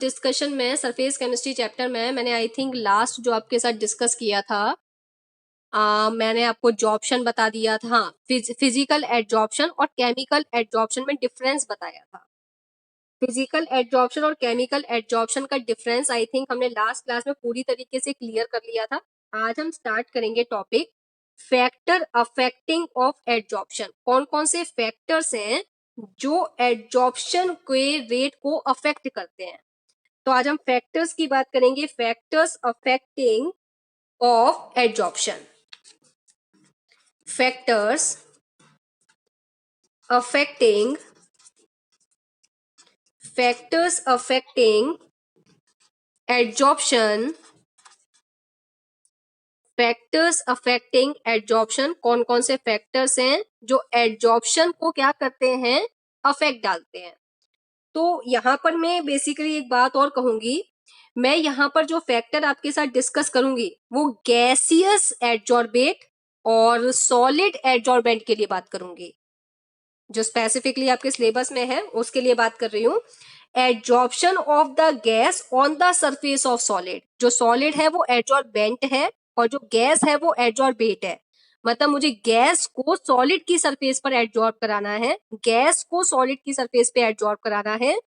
Discussion में surface chemistry chapter में मैंने आई थिंक लास्ट जो आपके साथ डिस्कस किया था, मैंने आपको एडजॉर्प्शन बता दिया था। हाँ, फिजिकल एडजॉर्प्शन और केमिकल एडजॉर्प्शन में डिफरेंस बताया था। फिजिकल एडजॉर्प्शन और केमिकल एडजॉर्प्शन का डिफरेंस आई थिंक हमने लास्ट क्लास में पूरी तरीके से क्लियर कर लिया था। आज हम स्टार्ट करेंगे topic factor affecting of adsorption. कौन कौन से फैक्टर्स हैं जो एडजॉर्प्शन के रेट को अफेक्ट करते हैं। तो आज हम फैक्टर्स की बात करेंगे, factors affecting of adsorption. Factors affecting adsorption. Factors affecting adsorption, कौन कौन से फैक्टर्स हैं जो एडजॉर्प्शन को क्या करते हैं, अफेक्ट डालते हैं। तो यहां पर मैं बेसिकली एक बात और कहूंगी, मैं यहां पर जो फैक्टर आपके साथ डिस्कस करूंगी वो गैसियस एडजॉर्बेट और सॉलिड एडजॉर्बेंट के लिए बात करूंगी। जो स्पेसिफिकली आपके सिलेबस में है उसके लिए बात कर रही हूं। Adsorption of the gas on the surface of solid. जो सॉलिड है वो एडजॉर्बेंट है और जो गैस है वो एडजॉर्बेट है। मतलब मुझे गैस को सॉलिड की सरफेस पर एडजॉर्ब कराना है, गैस को सॉलिड की सरफेस पे एडजॉर्ब कराना है।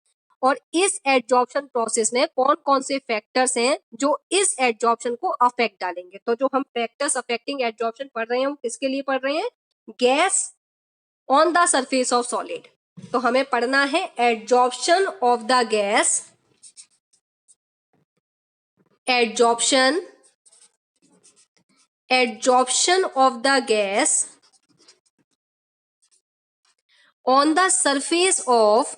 और इस एडजॉर्प्शन प्रोसेस में कौन कौन से फैक्टर्स हैं जो इस एडजॉर्प्शन को अफेक्ट डालेंगे। तो जो हम फैक्टर्स अफेक्टिंग एडजॉर्प्शन पढ़ रहे हैं वो किसके लिए पढ़ रहे हैं, gas on the surface of solid. तो हमें पढ़ना है adsorption of the gas, adsorption of the gas on the surface of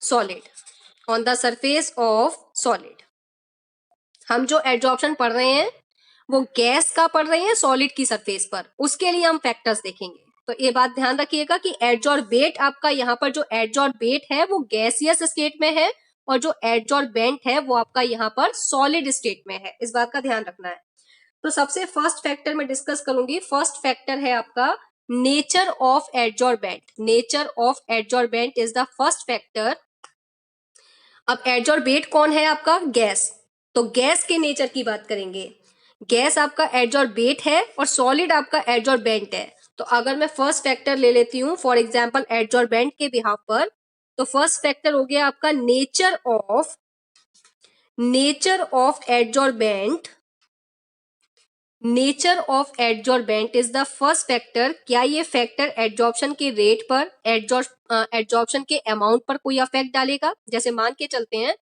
solid, on the surface of solid. हम जो एडजॉर्प्शन पढ़ रहे हैं वो गैस का पढ़ रहे हैं सॉलिड की सरफेस पर, उसके लिए हम फैक्टर्स देखेंगे। तो ये बात ध्यान रखिएगा कि एडजॉर्बेट आपका यहाँ पर जो एडजॉर्बेट है वो गैसियस स्टेट में है और जो एडजॉर्बेंट है वो आपका यहाँ पर सॉलिड स्टेट में है। इस बात का ध्यान रखना है। तो सबसे फर्स्ट फैक्टर मैं डिस्कस करूंगी। फर्स्ट फैक्टर है आपका nature of adsorbent. Nature of adsorbent is the first factor. अब एडजॉर्बेट कौन है आपका, गैस। तो गैस के नेचर की बात करेंगे। गैस आपका एडजॉर्बेट है और सॉलिड आपका एडजॉर्बेंट है। तो अगर मैं फर्स्ट फैक्टर ले लेती हूं फॉर एग्जांपल एडजॉर्बेंट के बिहाफ पर, तो फर्स्ट फैक्टर हो गया आपका nature of adsorbent. Nature of adsorbent is the first factor. क्या ये फैक्टर एडजॉर्प्शन के रेट पर, एडजॉर्प्शन के अमाउंट पर कोई अफेक्ट डालेगा। जैसे मान के चलते हैं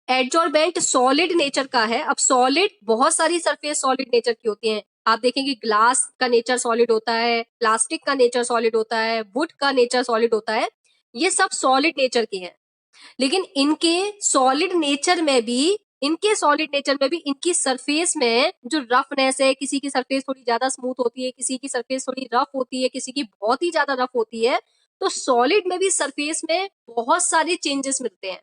एडजॉर्बेंट सॉलिड नेचर का है। अब सॉलिड बहुत सारी सरफेस सॉलिड नेचर की होती हैं। आप देखेंगे ग्लास का नेचर सॉलिड होता है, प्लास्टिक का नेचर सॉलिड होता है, वुड का नेचर सॉलिड होता है। ये सब सॉलिड नेचर के हैं। लेकिन इनके सॉलिड नेचर में भी इनकी सरफेस में जो रफनेस है, किसी की सरफेस थोड़ी ज्यादा स्मूथ होती है, किसी की सरफेस थोड़ी रफ होती है, किसी की बहुत ही ज्यादा रफ होती है। तो सॉलिड में भी सरफेस में बहुत सारे चेंजेस मिलते हैं।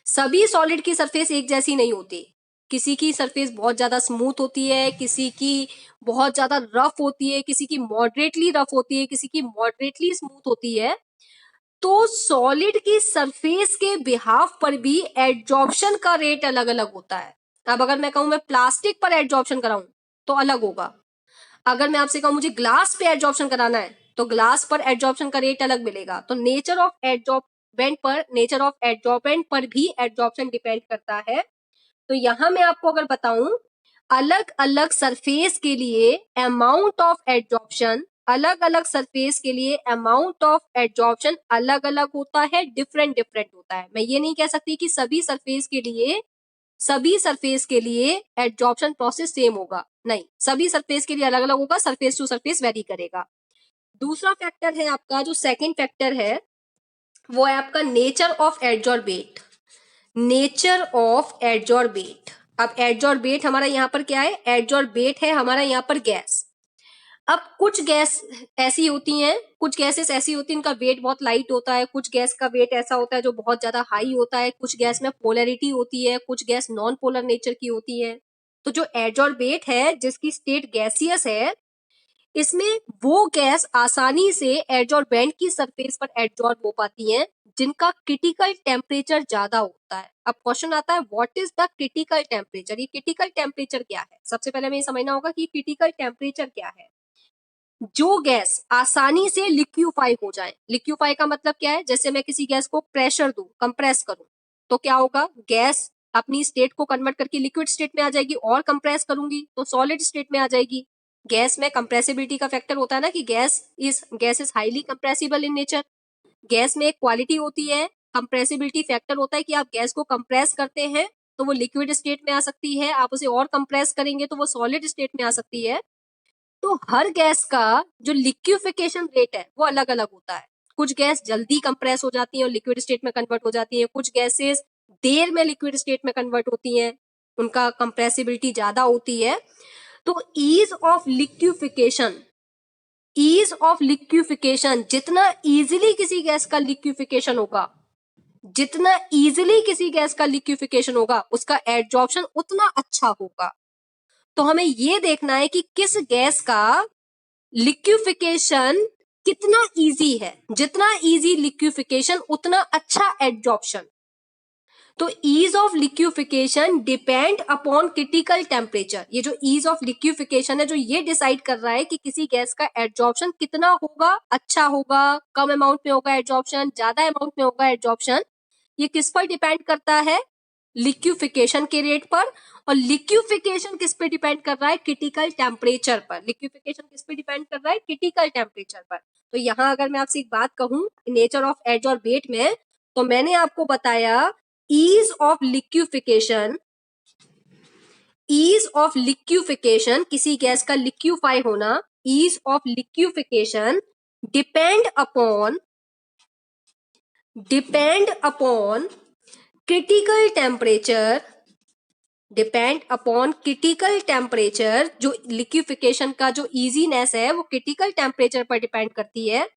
सभी सॉलिड की सरफेस एक जैसी नहीं होती। किसी की सरफेस बहुत ज्यादा स्मूथ होती है, किसी की बहुत ज्यादा रफ होती है, किसी की मॉडरेटली रफ होती है, किसी की मॉडरेटली स्मूथ होती है। तो सॉलिड की सरफेस के बिहाफ पर भी एडजॉर्प्शन का रेट अलग अलग होता है। अब अगर मैं कहूं मैं प्लास्टिक पर एडजॉर्प्शन कराऊं तो अलग होगा। अगर मैं आपसे कहूं मुझे ग्लास पे एडजॉर्प्शन कराना है तो ग्लास पर एडजॉर्प्शन का रेट अलग मिलेगा। तो नेचर ऑफ एडजॉर्बेंट पर भी एडजॉर्प्शन डिपेंड करता है। तो यहां मैं आपको अगर बताऊं अलग अलग सरफेस के लिए अमाउंट ऑफ एडजॉर्प्शन, अलग अलग सरफेस के लिए अमाउंट ऑफ एडजॉर्प्शन अलग अलग होता है, डिफरेंट होता है। मैं ये नहीं कह सकती कि सभी सरफेस के लिए एडजॉर्प्शन प्रोसेस सेम होगा, नहीं, सभी सरफेस के लिए अलग अलग होगा, सरफेस टू सरफेस वेरी करेगा। दूसरा फैक्टर है आपका, जो सेकंड फैक्टर है वो है आपका nature of adsorbate. Nature of adsorbate. अब एडजॉर्बेट हमारा यहाँ पर क्या है, एडजॉर्बेट है हमारा यहाँ पर गैस। अब कुछ गैस ऐसी होती हैं, कुछ गैसेस ऐसी होती हैं इनका वेट बहुत लाइट होता है, कुछ गैस का वेट ऐसा होता है जो बहुत ज्यादा हाई होता है, कुछ गैस में पोलैरिटी होती है, कुछ गैस नॉन पोलर नेचर की होती है। तो जो एडजॉर्बेट है जिसकी स्टेट गैसियस है, इसमें वो गैस आसानी से एडजॉर्बेंट की सरफेस पर एडजॉर्ब हो पाती हैं जिनका क्रिटिकल टेम्परेचर ज्यादा होता है। अब क्वेश्चन आता है what is the critical temperature. ये क्रिटिकल टेम्परेचर क्या है? सबसे पहले हमें ये समझना होगा कि क्रिटिकल टेम्परेचर क्या है। जो गैस आसानी से लिक्विफाई हो जाए। लिक्विफाई का मतलब क्या है? जैसे मैं किसी गैस को प्रेशर दूं, कंप्रेस करूं, तो क्या होगा? गैस अपनी स्टेट को कन्वर्ट करके लिक्विड स्टेट में आ जाएगी, और कंप्रेस करूंगी तो सॉलिड स्टेट में आ जाएगी। गैस में कंप्रेसिबिलिटी का फैक्टर होता है ना, कि gas is highly compressible in nature. Gas में एक क्वालिटी होती है, कंप्रेसिबिलिटी फैक्टर होता है कि आप गैस को कंप्रेस करते हैं तो वो लिक्विड स्टेट में आ सकती है, आप उसे और कंप्रेस करेंगे तो वो सॉलिड स्टेट में आ सकती है। तो हर गैस का जो लिक्विफिकेशन रेट है वो अलग अलग होता है। कुछ गैस जल्दी कंप्रेस हो जाती है और लिक्विड स्टेट में कन्वर्ट हो जाती है, कुछ गैसेस देर में लिक्विड स्टेट में कन्वर्ट होती हैं, उनका कंप्रेसिबिलिटी ज्यादा होती है। तो ईज ऑफ लिक्विफिकेशन, जितना इजीली किसी गैस का लिक्विफिकेशन होगा, जितना इजीली किसी गैस का लिक्विफिकेशन होगा उसका एडजॉर्प्शन उतना अच्छा होगा। तो हमें ये देखना है कि किस गैस का लिक्विफिकेशन कितना इजी है। जितना इजी लिक्विफिकेशन उतना अच्छा एडजॉर्प्शन। तो ease of liquefaction depend upon critical temperature. ये जो ईज ऑफ लिक्विफिकेशन है, जो ये डिसाइड कर रहा है कि किसी गैस का एडजॉर्प्शन कितना होगा, अच्छा होगा, कम अमाउंट में होगा एडजॉर्प्शन, ज्यादा अमाउंट में होगा एडजॉर्प्शन, ये किस पर डिपेंड करता है? लिक्विफिकेशन के रेट पर। और लिक्विफिकेशन किस पे डिपेंड कर रहा है? क्रिटिकल टेम्परेचर पर। लिक्विफिकेशन किस पे डिपेंड कर रहा है? क्रिटिकल टेम्परेचर पर। तो यहां अगर मैं आपसे एक बात कहूं नेचर ऑफ एडजॉर्बेट में, तो मैंने आपको बताया ईज ऑफ लिक्विफिकेशन, किसी गैस का लिक्विफाई होना, ease of liquefaction depend upon critical temperature. जो लिक्विफिकेशन का जो इजीनेस है वो क्रिटिकल टेम्परेचर पर डिपेंड करती है।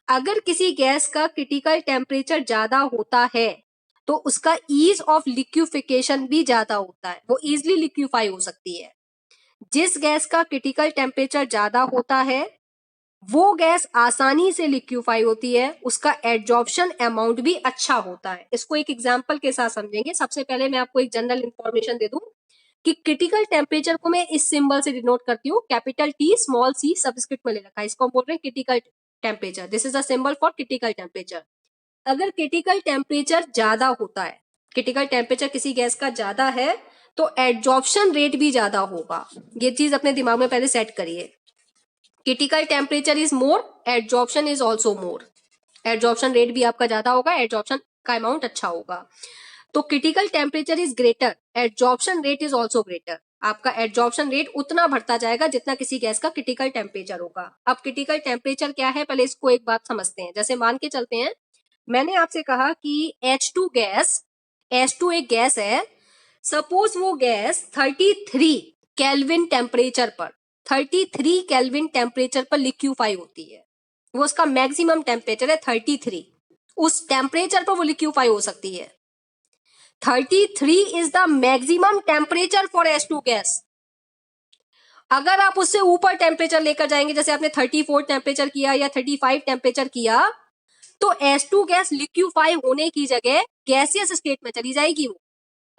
अगर किसी गैस का क्रिटिकल टेम्परेचर ज्यादा होता है तो उसका ईज ऑफ लिक्विफिकेशन भी ज्यादा होता है, वो इजिली लिक्विफाई हो सकती है। जिस गैस का क्रिटिकल टेम्परेचर ज्यादा होता है वो गैस आसानी से लिक्विफाई होती है, उसका एडजॉर्प्शन अमाउंट भी अच्छा होता है। इसको एक एग्जांपल के साथ समझेंगे। सबसे पहले मैं आपको एक जनरल इंफॉर्मेशन दे दूं कि क्रिटिकल टेम्परेचर को मैं इस सिंबल से डिनोट करती हूँ, capital T small c subscript में ले रखा है, इसको हम बोल रहे हैं critical temperature. This is the symbol for critical temperature. अगर क्रिटिकल टेम्परेचर ज्यादा होता है, क्रिटिकल टेम्परेचर किसी गैस का ज्यादा है तो एडजॉर्प्शन रेट भी ज्यादा होगा। ये चीज अपने दिमाग में पहले सेट करिए। Critical temperature is more, adsorption is also more. Adsorption rate भी आपका ज्यादा होगा, एडजॉर्प्शन का अमाउंट अच्छा होगा। तो critical temperature is greater, adsorption rate is also greater. आपका एडजॉर्प्शन रेट उतना बढ़ता जाएगा जितना किसी गैस का क्रिटिकल टेम्परेचर होगा। अब क्रिटिकल टेम्परेचर क्या है, पहले इसको एक बात समझते हैं। जैसे मान के चलते हैं, मैंने आपसे कहा कि H2 एक गैस है। सपोज वो गैस 33 केल्विन टेम्परेचर पर, 33 केल्विन टेम्परेचर पर लिक्विफाई होती है। वो उसका मैक्सिमम टेम्परेचर है 33, उस टेम्परेचर पर वो लिक्विफाई हो सकती है। 33 is the maximum temperature for H2 gas. अगर आप उससे ऊपर टेम्परेचर लेकर जाएंगे, जैसे आपने 34 टेम्परेचर किया या 35 टेम्परेचर किया, तो H2 गैस लिक्विफाई होने की जगह गैसियस स्टेट में चली जाएगी। वो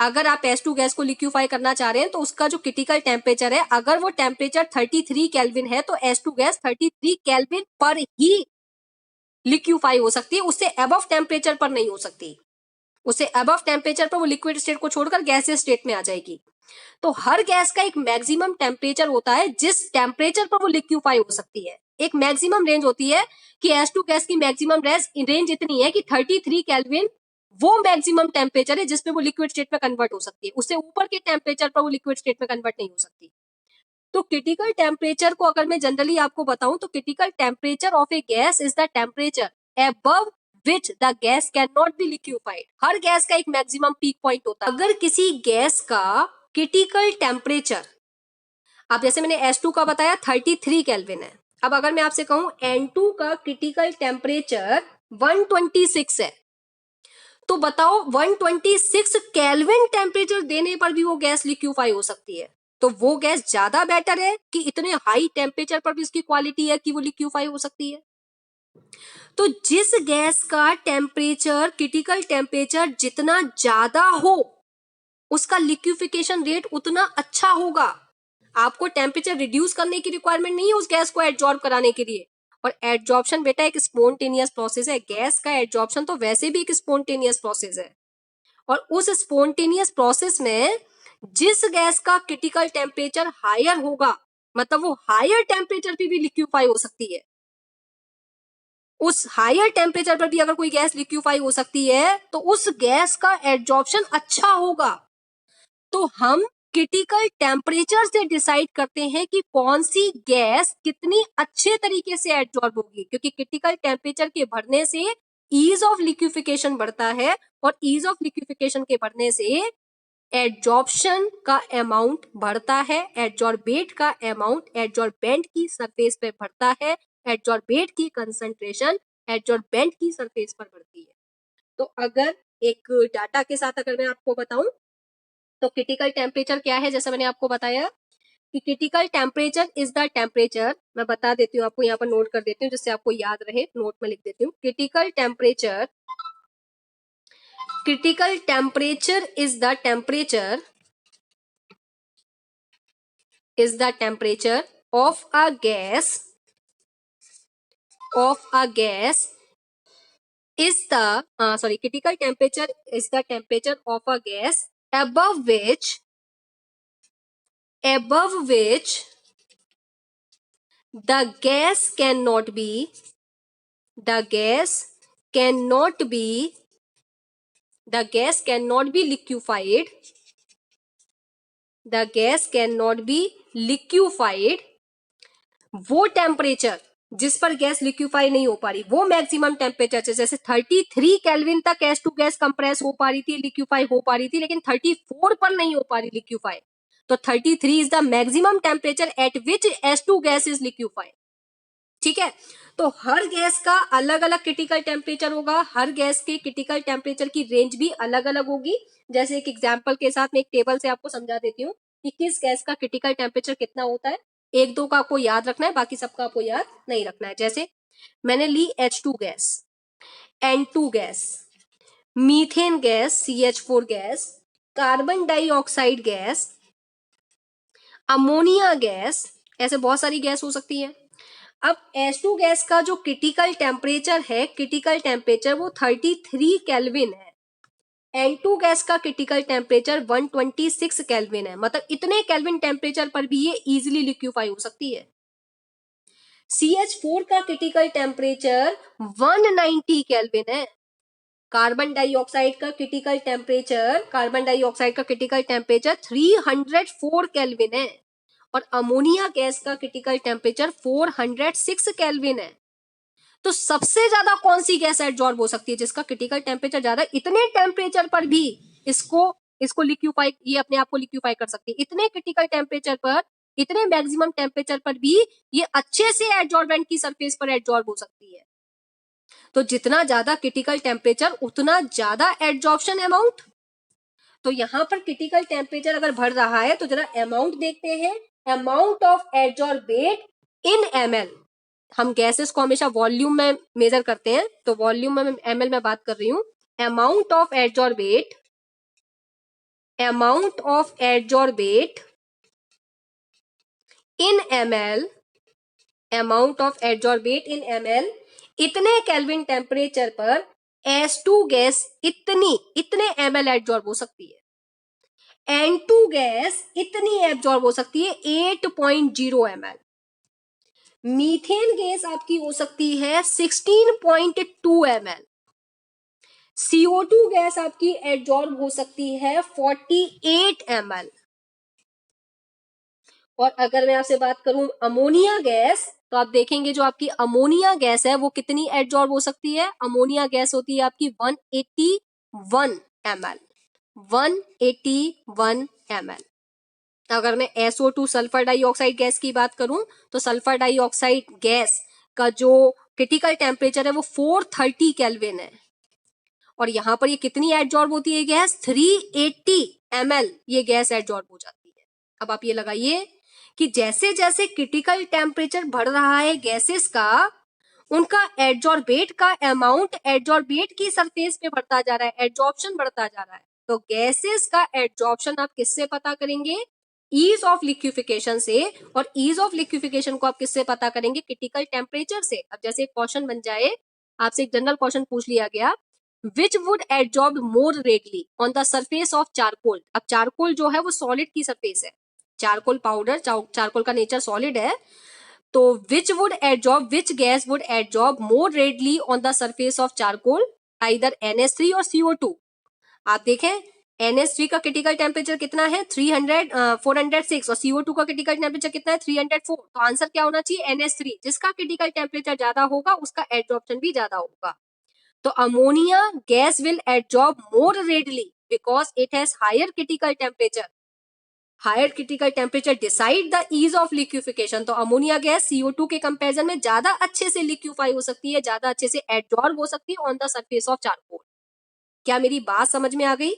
अगर आप H2 गैस को लिक्विफाई करना चाह रहे हैं तो उसका जो क्रिटिकल टेम्परेचर है, अगर वो टेम्परेचर 33 केल्विन है तो H2 गैस 33 केल्विन पर ही लिक्विफाई हो सकती है, उससे अबव टेम्परेचर पर नहीं हो सकती। उससे अबव टेम्परेचर पर वो लिक्विड स्टेट को छोड़कर गैसियस स्टेट में आ जाएगी। तो हर गैस का एक मैक्सिमम टेम्परेचर होता है जिस टेम्परेचर पर वो लिक्विफाई हो सकती है। एक मैक्सिमम रेंज होती है कि H2 गैस की मैक्सिमम रेंज इतनी है कि 33 केल्विन वो मैक्सिमम टेम्परेचर है जिसपे वो लिक्विड स्टेट में कन्वर्ट हो सकती है, उससे ऊपर के टेम्परेचर पर वो लिक्विड स्टेट में कन्वर्ट नहीं हो सकती। तो क्रिटिकल टेम्परेचर को अगर मैं जनरली आपको बताऊं तो critical temperature of A gas is the temperature above which the gas can not be liquefied. Her gas का एक मैक्सिमम पीक पॉइंट होता है। अगर किसी गैस का क्रिटिकल टेम्परेचर, अब जैसे मैंने H2 का बताया 33 केल्विन है, अब अगर मैं आपसे कहूं N2 का क्रिटिकल टेम्परेचर 126 है, तो बताओ 126 केल्विन टेम्परेचर देने पर भी वो गैस लिक्विफाई हो सकती है। तो वो गैस ज्यादा बेटर है कि इतने हाई टेम्परेचर पर भी उसकी क्वालिटी है कि वो लिक्विफाई हो सकती है? तो जिस गैस का टेम्परेचर, क्रिटिकल टेम्परेचर जितना ज्यादा हो उसका लिक्विफिकेशन रेट उतना अच्छा होगा। आपको टेम्परेचर रिड्यूस करने की रिक्वायरमेंट नहीं है उस गैस को एडजॉर्ब कराने के लिए। और एडजॉर्प्शन बेटा एक स्पॉन्टेनियस प्रोसेस है, गैस का एडजॉर्प्शन तो वैसे भी एक स्पॉन्टेनियस प्रोसेस है। और उस स्पॉन्टेनियस प्रोसेस में जिस गैस का क्रिटिकल टेम्परेचर हायर होगा, मतलब वो हायर टेम्परेचर पे भी लिक्विफाई हो सकती है। उस हायर टेम्परेचर पर भी अगर कोई गैस लिक्विफाई हो सकती है तो उस गैस का एडजॉर्प्शन अच्छा होगा। तो हम क्रिटिकल टेम्परेचर से डिसाइड करते हैं कि कौन सी गैस कितनी अच्छे तरीके से एडजॉर्ब होगी, क्योंकि क्रिटिकल टेम्परेचर के बढ़ने से ईज ऑफ लिक्विफिकेशन बढ़ता है और ईज ऑफ लिक्विफिकेशन के बढ़ने से एडजॉर्प्शन का अमाउंट बढ़ता है, एडजॉर्बेट का अमाउंट एडजॉर्बेंट की सरफेस पे बढ़ता है, एडजॉर्बेट की कंसंट्रेशन एडजॉर्बेंट की सरफेस पर बढ़ती है। तो अगर एक डाटा के साथ अगर मैं आपको बताऊं तो क्रिटिकल टेम्परेचर क्या है, जैसा मैंने आपको बताया कि critical temperature is the temperature, मैं बता देती हूँ आपको, यहाँ पर नोट कर देती हूँ जिससे आपको याद रहे, नोट में लिख देती हूँ। Critical temperature is the temperature of a gas critical temperature is the temperature of a gas above which the gas cannot be liquefied. वो टेम्परेचर जिस पर गैस लिक्विफाई नहीं हो पा रही, वो मैक्सिमम टेम्परेचर है, जैसे 33 केल्विन तक H2 गैस कंप्रेस हो पा रही थी, लिक्विफाई हो पा रही थी, लेकिन 34 पर नहीं हो पा रही लिक्विफाई। तो 33 is the maximum temperature at which H2 gas is liquefy. ठीक है, तो हर गैस का अलग अलग क्रिटिकल टेम्परेचर होगा, हर गैस के क्रिटिकल टेम्परेचर की रेंज भी अलग अलग होगी। जैसे एक एग्जांपल के साथ मैं एक टेबल से आपको समझा देती हूँ कि किस गैस का क्रिटिकल टेम्परेचर कितना होता है। एक दो का आपको याद रखना है, बाकी सबका आपको याद नहीं रखना है। जैसे मैंने ली H2 gas, N2 gas, methane gas, CH4 gas, carbon dioxide gas, ammonia gas, ऐसे बहुत सारी गैस हो सकती है। अब H2 गैस का जो क्रिटिकल टेम्परेचर है, क्रिटिकल टेम्परेचर वो 33 केल्विन है। N2 गैस का क्रिटिकल टेम्परेचर 126 केल्विन है, मतलब इतने केल्विन टेम्परेचर पर भी ये इजीली लिक्विफाई हो सकती है। CH4 का क्रिटिकल टेम्परेचर 190 केल्विन है। कार्बन डाइऑक्साइड का क्रिटिकल टेम्परेचर 304 केल्विन है और अमोनिया गैस का क्रिटिकल टेम्परेचर 406 केल्विन है। तो सबसे ज्यादा कौन सी गैस एडजॉर्ब हो सकती है जिसका क्रिटिकल टेम्परेचर ज्यादा, इतने टेम्परेचर पर भी इसको लिक्विफाई, ये अपने आप को लिक्विफाई कर सकती है। इतने क्रिटिकल टेम्परेचर पर, इतने मैक्सिमम टेम्परेचर पर भी ये अच्छे से एडजॉर्बेंट की सरफेस पर एडजॉर्ब हो सकती है। तो जितना ज्यादा क्रिटिकल टेम्परेचर उतना ज्यादा एडजॉर्प्शन अमाउंट। तो यहां पर क्रिटिकल टेम्परेचर अगर बढ़ रहा है तो जरा अमाउंट देखते हैं, amount of adsorbate in ml। हम गैसेस को हमेशा वॉल्यूम में मेजर करते हैं, तो वॉल्यूम में ml में बात कर रही हूं। Amount of adsorbate in ml, amount of adsorbate in ml, इतने केल्विन टेम्परेचर पर H2 गैस इतने ml एडजॉर्ब हो सकती है। N2 गैस इतनी एब्जॉर्ब हो सकती है 8.0 ml। मीथेन गैस आपकी हो सकती है 16.2 ml। CO2 गैस आपकी एब्जॉर्ब हो सकती है 48 ml। और अगर मैं आपसे बात करूं अमोनिया गैस, तो आप देखेंगे जो आपकी अमोनिया गैस है वो कितनी एब्जॉर्ब हो सकती है। अमोनिया गैस होती है आपकी 181 ml, 181 ml। अगर मैं SO2 सल्फर डाइऑक्साइड गैस की बात करूं तो सल्फर डाइऑक्साइड गैस का जो क्रिटिकल टेम्परेचर है वो 430 केल्विन है और यहां पर ये कितनी एडजॉर्ब होती है गैस, 380 ml ये गैस एडजॉर्ब हो जाती है। अब आप ये लगाइए कि जैसे जैसे क्रिटिकल टेम्परेचर बढ़ रहा है गैसेस का, उनका एडजॉर्बेट का अमाउंट एडजॉर्बेट की सरफेस पे बढ़ता जा रहा है, एडजॉर्प्शन बढ़ता जा रहा है। तो गैसेस का एडजॉर्प्शन आप किससे पता करेंगे? ईज ऑफ लिक्विफिकेशन से। और ईज ऑफ लिक्विफिकेशन को आप किससे पता करेंगे? क्रिटिकल टेम्परेचर से। अब जैसे क्वेश्चन बन जाए, आपसे एक जनरल क्वेश्चन पूछ लिया गया, which would adsorb more readily on the surface of charcoal. अब चारकोल जो है वो सॉलिड की सरफेस है, चारकोल पाउडर, चारकोल का नेचर सॉलिड है। तो which gas would adsorb more readily on the surface of charcoal? Either NH3 और CO2। आप देखें NH3 का क्रिटिकल टेम्परेचर कितना है? 406 और CO2 का क्रिटिकल टेम्परेचर कितना है? 304। तो आंसर क्या होना चाहिए? NH3। जिसका क्रिटिकल टेम्परेचर ज्यादा होगा उसका एडजॉर्प्शन भी ज्यादा होगा। तो ammonia gas will adsorb more readily because it has higher critical temperature. Higher critical temperature decide the ease of liquefaction. तो अमोनिया गैस CO2 के कंपैरिजन में ज्यादा अच्छे से लिक्विफाई हो सकती है, ज्यादा अच्छे से एडजॉर्ब हो सकती है on the surface of charcoal. क्या मेरी बात समझ में आ गई?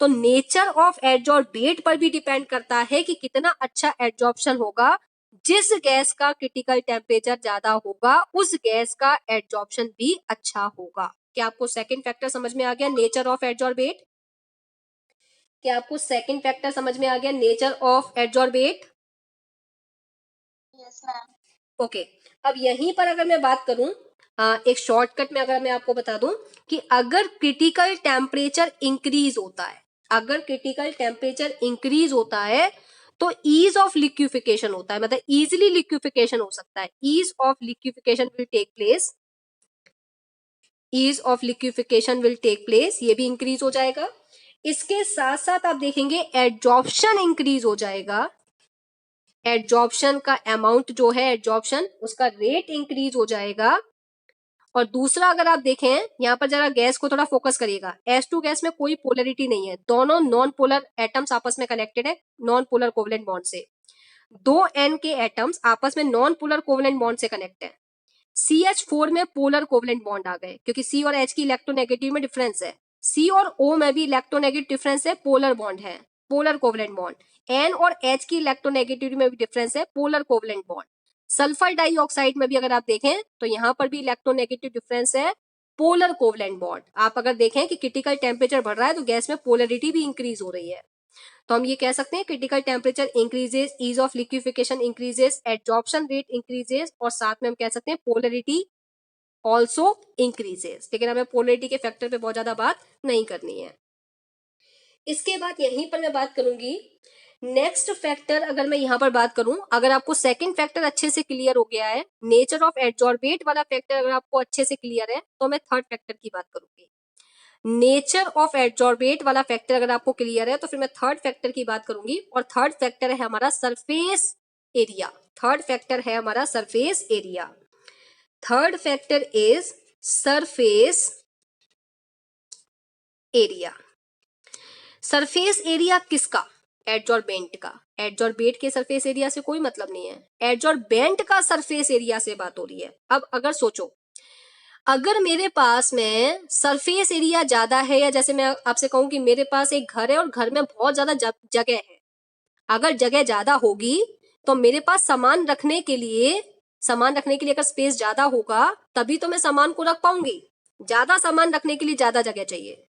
तो नेचर ऑफ एडजॉर्बेट पर भी डिपेंड करता है कि कितना अच्छा एडजॉर्प्शन होगा। जिस गैस का क्रिटिकल टेम्परेचर ज्यादा होगा उस गैस का एडजॉर्प्शन भी अच्छा होगा। क्या आपको सेकंड फैक्टर समझ में आ गया, नेचर ऑफ एडजॉर्बेट? क्या आपको सेकंड फैक्टर समझ में आ गया, nature of adsorbate? Yes ma'am. Okay. अब यहीं पर अगर मैं बात करूं, एक शॉर्टकट में अगर मैं आपको बता दूं कि अगर क्रिटिकल टेम्परेचर इंक्रीज होता है, अगर क्रिटिकल टेम्परेचर इंक्रीज होता है तो ईज ऑफ लिक्विफिकेशन होता है, मतलब इजीली लिक्विफिकेशन हो सकता है। Ease of liquefaction will take place, ease of liquefaction will take place, ये भी इंक्रीज हो जाएगा। इसके साथ साथ आप देखेंगे एडजॉर्प्शन इंक्रीज हो जाएगा। एडजॉर्प्शन का अमाउंट जो है, एडजॉर्प्शन उसका रेट इंक्रीज हो जाएगा। और दूसरा अगर आप देखें, यहाँ पर जरा गैस को थोड़ा फोकस करिएगा, H2 गैस में कोई पोलरिटी नहीं है, दोनों नॉन पोलर एटम्स आपस में कनेक्टेड है नॉन पोलर कोवलेंट बॉन्ड से। दो N के एटम्स आपस में नॉन पोलर कोवलेंट बॉन्ड से कनेक्ट है। CH4 में पोलर कोवलेंट बॉन्ड आ गए क्योंकि C और H की इलेक्ट्रोनेगेटिव में डिफरेंस है। C और O में भी इलेक्ट्रोनेगेटिव डिफरेंस है, पोलर बॉन्ड है, पोलर कोवलेंट बॉन्ड। N और H की इलेक्ट्रोनेगेटिविटी में भी डिफरेंस है, polar covalent bond. Sulphur dioxide में भी अगर आप देखें तो यहां पर भी इलेक्ट्रोनेगेटिव डिफरेंस है, पोलर कोवलेंट बॉन्ड। आप अगर देखें कि क्रिटिकल टेम्परेचर बढ़ रहा है तो गैस में पोलरिटी भी इंक्रीज हो रही है। तो हम ये कह सकते हैं critical temperature increases, ease of liquefaction increases, adsorption rate increases, और साथ में हम कह सकते हैं पोलरिटी ऑल्सो इंक्रीजेस। लेकिन हमें पोलरिटी के फैक्टर पे बहुत ज्यादा बात नहीं करनी है। इसके बाद यहीं पर मैं बात करूंगी नेक्स्ट फैक्टर। अगर मैं यहां पर बात करूं, अगर आपको सेकंड फैक्टर अच्छे से क्लियर हो गया है, नेचर ऑफ एडजॉर्बेट वाला फैक्टर अगर आपको अच्छे से क्लियर है, तो मैं थर्ड फैक्टर की बात करूंगी। नेचर ऑफ एडजॉर्बेट वाला फैक्टर अगर आपको क्लियर है तो फिर मैं थर्ड फैक्टर की बात करूंगी, और थर्ड फैक्टर है हमारा सरफेस एरिया। थर्ड फैक्टर है हमारा surface area. Third factor is surface area. Surface area किसका? एडजॉर्बेंट का। एडजॉर्बेट के सरफेस एरिया से कोई मतलब नहीं है, एडजॉर्बेंट का सरफेस एरिया से बात हो रही है। अब अगर सोचो, अगर मेरे पास में सरफेस एरिया ज्यादा है, या जैसे मैं आपसे कहूं कि मेरे पास एक घर है और घर में बहुत ज्यादा जगह है, अगर जगह ज्यादा होगी तो मेरे पास सामान रखने के लिए अगर स्पेस ज्यादा होगा तभी तो मैं सामान को रख पाऊंगी। ज्यादा सामान रखने के लिए ज्यादा जगह चाहिए,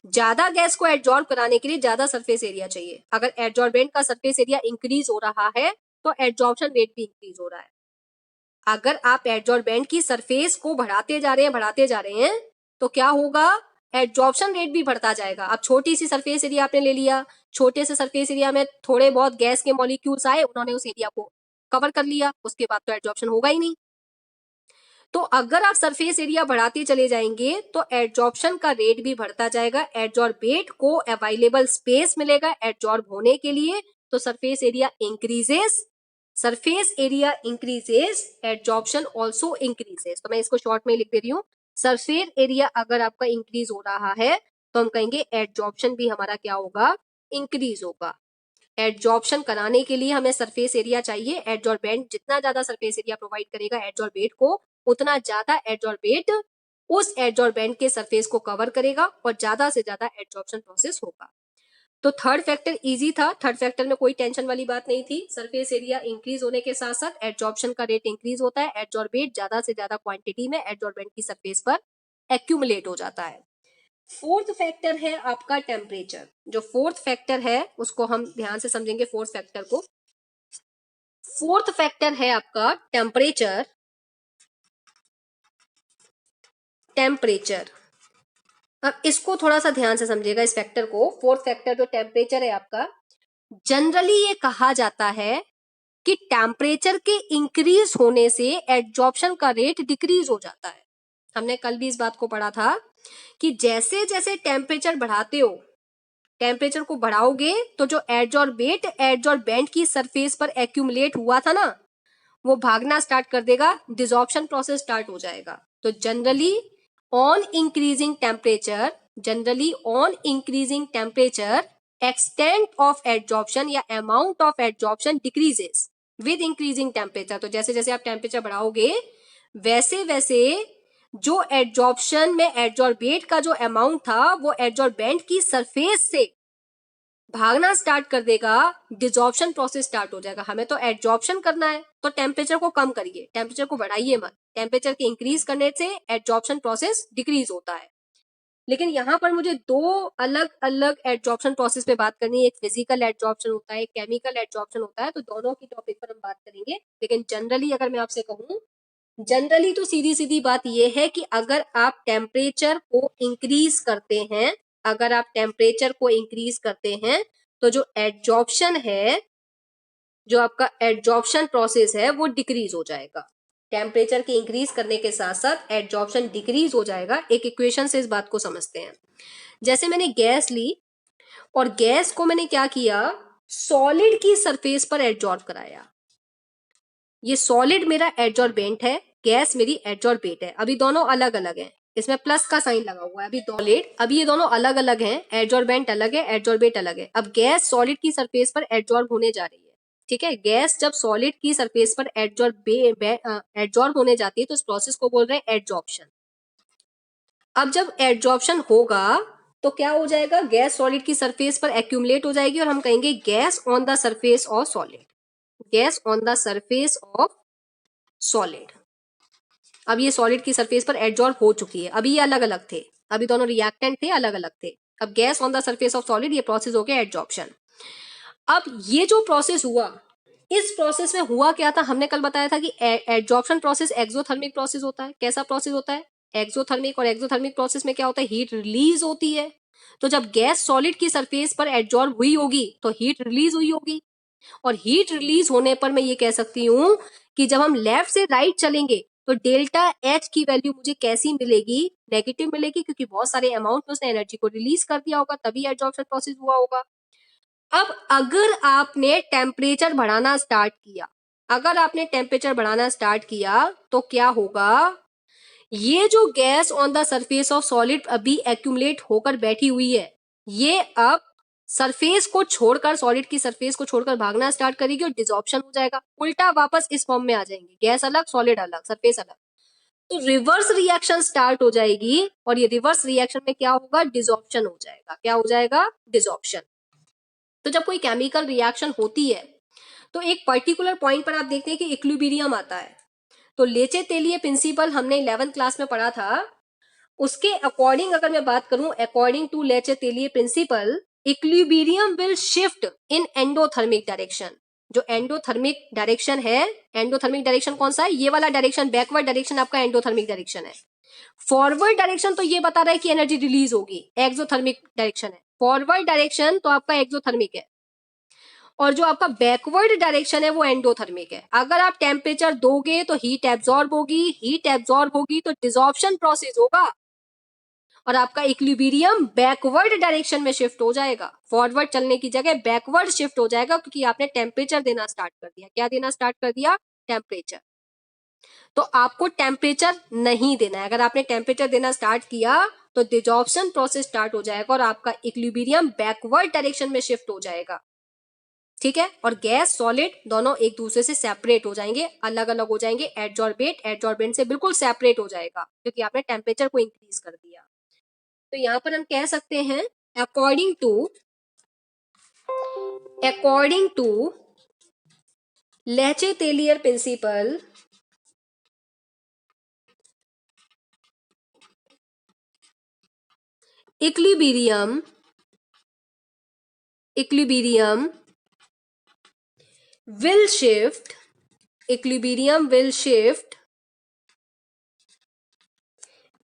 ज्यादा गैस को एडजॉर्ब कराने के लिए ज्यादा सरफेस एरिया चाहिए। अगर एडजॉर्बेंट का सरफेस एरिया इंक्रीज हो रहा है तो एडजॉर्प्शन रेट भी इंक्रीज हो रहा है। अगर आप एडजॉर्बेंट की सरफेस को बढ़ाते जा रहे हैं तो क्या होगा? एडजॉर्प्शन रेट भी बढ़ता जाएगा। अब छोटी सी सरफेस एरिया आपने ले लिया, छोटे से सरफेस एरिया में थोड़े बहुत गैस के मॉलिक्यूल्स आए, उन्होंने उस एरिया को कवर कर लिया, उसके बाद तो एडजॉर्प्शन होगा ही नहीं। तो अगर आप सरफेस एरिया बढ़ाते चले जाएंगे तो एडजॉर्प्शन का रेट भी बढ़ता जाएगा, एडजॉर्बेट को अवेलेबल स्पेस मिलेगा एडजॉर्ब होने के लिए, तो surface area increases, surface area increases, adsorption also increases. तो मैं इसको शॉर्ट में लिख दे रही हूँ, सरफेस एरिया अगर आपका इंक्रीज हो रहा है तो हम कहेंगे एडजॉर्प्शन भी हमारा क्या होगा? इंक्रीज होगा। एडजॉर्प्शन कराने के लिए हमें सरफेस एरिया चाहिए, एडजॉर्बेंट जितना ज्यादा सरफेस एरिया प्रोवाइड करेगा एडजॉर्बेट को, उतना ज्यादा एडजॉर्बेट उस एडजॉर्बेंट के सरफेस को कवर करेगा और ज्यादा से ज्यादा एडजॉर्प्शन प्रोसेस होगा। तो थर्ड फैक्टर इजी था, थर्ड फैक्टर में कोई टेंशन वाली बात नहीं थी। सरफेस एरिया इंक्रीज होने के साथ साथ एडजॉर्प्शन का रेट इंक्रीज होता है, एडजॉर्बेट ज्यादा से ज्यादा क्वांटिटी में एडजॉर्बेंट की सरफेस पर एक्यूमुलेट हो जाता है। फोर्थ फैक्टर है आपका टेम्परेचर। जो फोर्थ फैक्टर है उसको हम ध्यान से समझेंगे, फोर्थ फैक्टर को। फोर्थ फैक्टर है आपका टेम्परेचर। टेम्परेचर, अब इसको थोड़ा सा ध्यान से समझिएगा इस फैक्टर को। फोर्थ फैक्टर जो टेम्परेचर है आपका, जनरली ये कहा जाता है कि टेम्परेचर के इंक्रीज होने से एडजॉर्प्शन का रेट डिक्रीज हो जाता है। हमने कल भी इस बात को पढ़ा था कि जैसे जैसे टेम्परेचर बढ़ाते हो, टेम्परेचर को बढ़ाओगे तो जो एडजॉर्बेंट की सरफेस पर एक्यूमुलेट हुआ था ना, वो भागना स्टार्ट कर देगा, डिसॉर्प्शन प्रोसेस स्टार्ट हो जाएगा। तो generally on increasing temperature extent of adsorption या amount of adsorption decreases with increasing temperature. तो जैसे जैसे आप टेम्परेचर बढ़ाओगे वैसे वैसे जो एडजॉर्प्शन में एडजॉर्बेट का जो अमाउंट था वो एडजॉर्बेंट की सरफेस से भागना स्टार्ट कर देगा, डिसॉर्प्शन प्रोसेस स्टार्ट हो जाएगा। हमें तो एडजॉर्प्शन करना है, तो टेम्परेचर को कम करिए, टेम्परेचर को बढ़ाइए मत। टेम्परेचर के इंक्रीज करने से एडजॉर्प्शन प्रोसेस डिक्रीज होता है। लेकिन यहाँ पर मुझे दो अलग अलग एडजॉर्प्शन प्रोसेस पे बात करनी है। एक फिजिकल एडजॉर्प्शन होता है, एक केमिकल एडजॉर्प्शन होता है। तो दोनों की टॉपिक पर हम बात करेंगे। लेकिन जनरली अगर मैं आपसे कहूँ, जनरली तो सीधी सीधी बात यह है कि अगर आप टेम्परेचर को इंक्रीज करते हैं, अगर आप टेम्परेचर को इंक्रीज करते हैं तो जो एडजॉर्प्शन है, जो आपका एडजॉर्प्शन प्रोसेस है वो डिक्रीज हो जाएगा। टेम्परेचर के इंक्रीज करने के साथ साथ एडजॉर्प्शन डिक्रीज हो जाएगा। एक इक्वेशन से इस बात को समझते हैं। जैसे मैंने गैस ली और गैस को मैंने क्या किया, सॉलिड की सरफेस पर एडजॉर्ब कराया। ये सॉलिड मेरा एडजॉर्बेंट है, गैस मेरी एडजॉर्बेट है। अभी दोनों अलग अलग हैं, इसमें प्लस का साइन लगा हुआ है। अभी सॉलिड, अभी ये दोनों अलग अलग हैं, एडजॉर्बेंट अलग है, एडजॉर्बेट अलग है। अब गैस सॉलिड की सरफेस पर एडजॉर्ब होने जा रही है, ठीक है। गैस जब सॉलिड की सरफेस पर एडजॉर्ब होने जाती है तो इस प्रोसेस को बोल रहे हैं एडजॉर्प्शन। अब जब एडजॉर्प्शन होगा तो क्या हो जाएगा, गैस सॉलिड की सरफेस पर एक्यूमुलेट हो जाएगी और हम कहेंगे gas on the surface of solid, gas on the surface of solid. अब ये सॉलिड की सरफेस पर एडजॉर्ब हो चुकी है। अभी ये अलग अलग थे, अभी दोनों रिएक्टेंट थे, अलग अलग थे। अब gas on the surface of solid, ये प्रोसेस हो गया एडजॉर्प्शन। अब ये जो प्रोसेस हुआ, इस प्रोसेस में हुआ क्या था, हमने कल बताया था कि एडजॉर्प्शन प्रोसेस एक्सोथर्मिक प्रोसेस होता है। कैसा प्रोसेस होता है, एक्सोथर्मिक। और एक्सोथर्मिक प्रोसेस में क्या होता है, हीट रिलीज होती है। तो जब गैस सॉलिड की सरफेस पर एडजॉर्ब हुई होगी तो हीट रिलीज हुई होगी, और हीट रिलीज होने पर मैं ये कह सकती हूं कि जब हम लेफ्ट से राइट चलेंगे तो डेल्टा एच की वैल्यू मुझे कैसी मिलेगी, नेगेटिव मिलेगी, क्योंकि बहुत सारे अमाउंट में उसने एनर्जी को रिलीज कर दिया होगा, तभी एडजॉर्प्शन प्रोसेस हुआ होगा। अब अगर आपने टेम्परेचर बढ़ाना स्टार्ट किया, अगर आपने टेम्परेचर बढ़ाना स्टार्ट किया तो क्या होगा, ये जो gas on the surface of solid अभी एक्यूमुलेट होकर बैठी हुई है, ये अब सरफेस को छोड़कर, सॉलिड की सरफेस को छोड़कर भागना स्टार्ट करेगी और डिसॉर्प्शन हो जाएगा। उल्टा वापस इस फॉर्म में आ जाएंगे, गैस अलग, सॉलिड अलग, सरफेस अलग। तो रिवर्स रिएक्शन स्टार्ट हो जाएगी और ये रिवर्स रिएक्शन में क्या होगा, डिसॉर्प्शन हो जाएगा। क्या हो जाएगा, डिसॉर्प्शन। तो जब कोई केमिकल रिएक्शन होती है तो एक पर्टिकुलर पॉइंट पर आप देखते हैं कि इक्विलिब्रियम आता है। तो लेचे तेलिए प्रिंसिपल हमने 11th क्लास में पढ़ा था, उसके अकॉर्डिंग अगर मैं बात करूं, according to Le Chatelier principle, equilibrium will shift in endothermic direction. जो एंडोथर्मिक डायरेक्शन है, एंडोथर्मिक डायरेक्शन कौन सा है, ये वाला डायरेक्शन, बैकवर्ड डायरेक्शन आपका एंडोथर्मिक डायरेक्शन है। फॉरवर्ड डायरेक्शन तो ये बता रहा है कि एनर्जी रिलीज होगी, एक्सोथर्मिक डायरेक्शन है। फॉरवर्ड डायरेक्शन तो आपका एक्सोथर्मिक है, और जो आपका बैकवर्ड डायरेक्शन है वो एंडोथर्मिक है। अगर आप टेम्परेचर दोगे तो हीट एब्जॉर्ब होगी, हीट एब्जॉर्ब होगी तो डिसॉर्प्शन प्रोसेस होगा और आपका इक्विलिब्रियम बैकवर्ड डायरेक्शन में शिफ्ट हो जाएगा। फॉरवर्ड चलने की जगह बैकवर्ड शिफ्ट हो जाएगा, क्योंकि आपने टेम्परेचर देना स्टार्ट कर दिया। क्या देना स्टार्ट कर दिया, टेम्परेचर। तो आपको टेम्परेचर नहीं देना है। अगर आपने टेम्परेचर देना स्टार्ट किया तो डिसॉर्प्शन प्रोसेस स्टार्ट हो जाएगा और आपका इक्विलिब्रियम बैकवर्ड डायरेक्शन में शिफ्ट हो जाएगा, ठीक है। और गैस सॉलिड दोनों एक दूसरे से सेपरेट हो जाएंगे, अलग अलग हो जाएंगे। एडजॉर्बेंट से बिल्कुल सेपरेट हो जाएगा, क्योंकि आपने टेम्परेचर को इंक्रीज कर दिया। तो यहां पर हम कह सकते हैं, according to according to Leche-Thaler principle, equilibrium will shift